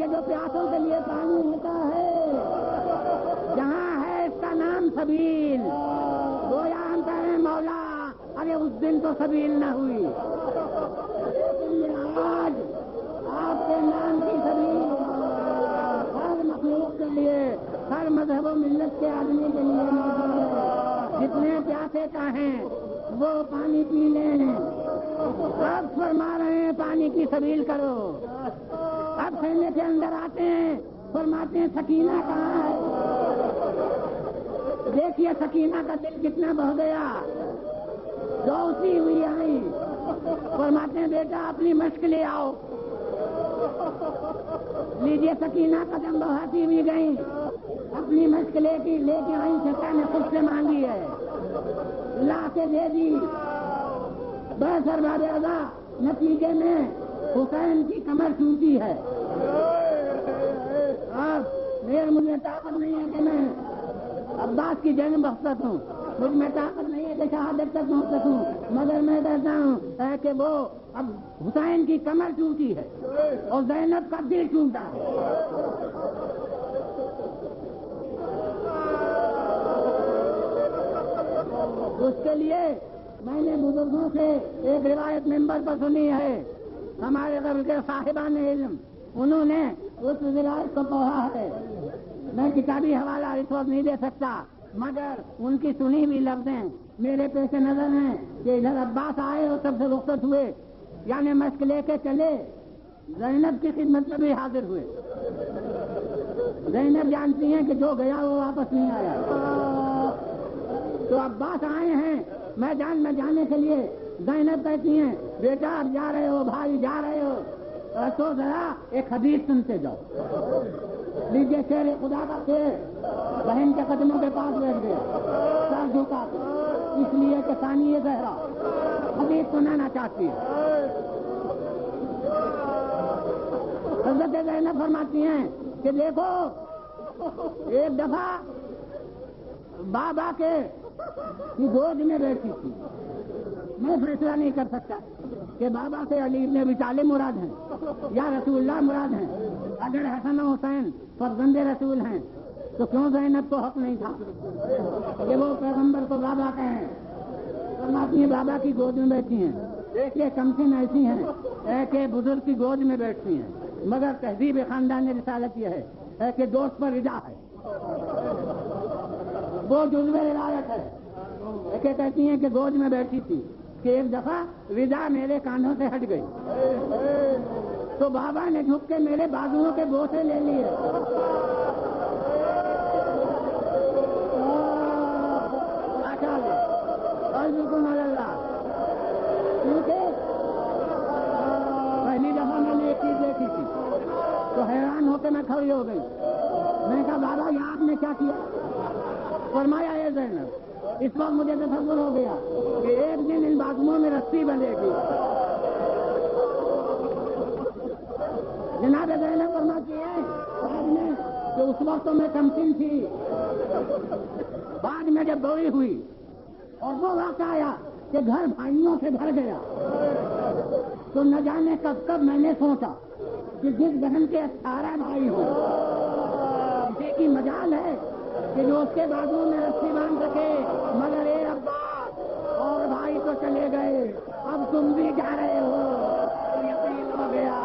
یہ جو پیاسوں کے لیے پانی ہوتا ہے، جہاں ہے اس کا نام سبیل، وہ یہاں کہیں مولا ارے اس دن تو سبیل نہ ہوئی، لیکن آج آپ کے نام کی سبیل ہر مخلوق کے لیے، ہر مذہب و ملت کے آدمی کے لیے موجود ہے۔ جتنے پیاسے چاہیں وہ پانی پی لیں۔ اب فرما رہے ہیں پانی کی سبیل کرو۔ اب خیمے کے اندر آتے ہیں، فرماتے ہیں سکینہ کہاں ہے؟ دیکھیے سکینہ کا دل کتنا بہ گیا، دوسی ہوئی آئی، فرماتے ہیں بیٹا اپنی مشق لے آؤ۔ لیجیے سکینہ قدم بہاتی ہوئی گئی، اپنی مشق لے کے آئی، چچا نے خود سے مانگی ہے، لا کے دے دی۔ بس ارباب اعضا، نتیجے میں حسین کی کمر ٹوٹی ہے۔ اب مجھے طاقت نہیں ہے کہ میں عباس کی جنگ بخش سکوں، مجھ میں طاقت نہیں ہے کہ شہادت تک پہنچ سکوں، مگر میں کہتا ہوں کہ وہ اب حسین کی کمر ٹوٹی ہے اور زینب کا دل ٹوٹا ہے۔ اس کے لیے میں نے بزرگوں سے ایک روایت ممبر پر سنی ہے، ہمارے قبل کے صاحبان علم، انہوں نے اس روایت کو پڑھا ہے۔ میں کتابی حوالہ اس وقت نہیں دے سکتا، مگر ان کی سنی ہوئی لفظیں میرے پیش نظر ہیں کہ ادھر عباس آئے اور سب سے رخصت ہوئے، یعنی مشق لے کے چلے، زینب کی خدمت میں بھی حاضر ہوئے۔ زینب جانتی ہیں کہ جو گیا وہ واپس نہیں آیا، تو عباس آئے ہیں میدان میں جانے کے لیے۔ زینب کہتی ہیں بیٹا اب جا رہے ہو، بھائی جا رہے ہو تو ذرا ایک حدیث سنتے جاؤ۔ لیجیے شیر خدا کا شیر، بہن کے قدموں کے پاس بیٹھ گیا، سر جھکا کے، اس لیے کہ ثانی یہ زہرا حدیث سنانا چاہتی ہے۔ حضرت زینب فرماتی ہیں کہ دیکھو ایک دفعہ بابا کے گود میں بیٹھی تھی، میں فیصلہ نہیں کر سکتا کہ بابا سے علی ابن ابی طالب مراد ہیں یا رسول اللہ مراد ہیں۔ اگر حسن و حسین فرزند رسول ہیں تو کیوں زینب کو حق نہیں تھا کہ وہ پیغمبر کو بابا کہیں؟ فرماتی ہیں بابا کی گود میں بیٹھی ہیں۔ دیکھیے کمسن ایسی ہیں کہ بزرگ کی گود میں بیٹھتی ہیں، مگر تہذیب خاندان رسالت یہ ہے کہ دوست پر رضا ہے، وہ جزو روایت ہے کہ کہتی ہیں کہ گود میں بیٹھی تھی کہ ایک دفعہ رضا میرے کانوں سے ہٹ گئی تو بابا نے جھک کے میرے بازوؤں کے بوسے لے لیے۔ کیونکہ پہلی دفعہ میں نے ایک چیز دیکھی تھی تو حیران ہو کے میں کھڑی ہو گئی۔ میں نے کہا بابا یہ آپ نے کیا کیا؟ فرمایا اے زینب، اس وقت مجھے تصور ہو گیا کہ ایک دن ان بازوؤں میں رسی بندھے گی۔ جناب زینب فرماتی ہے بعد میں کہ اس وقت تو میں کمسن تھی، بعد میں جب بڑی ہوئی اور وہ وقت آیا کہ گھر بھائیوں سے بھر گیا تو نہ جانے کب میں نے سوچا کہ جس بہن کے 18 بھائی ہوں اسی کی مجال ہے کہ جو اس کے بازو میں رسی باندھ سکے، مگر اے ابا اور بھائی تو چلے گئے، اب تم بھی جا رہے ہو، یقین ہو گیا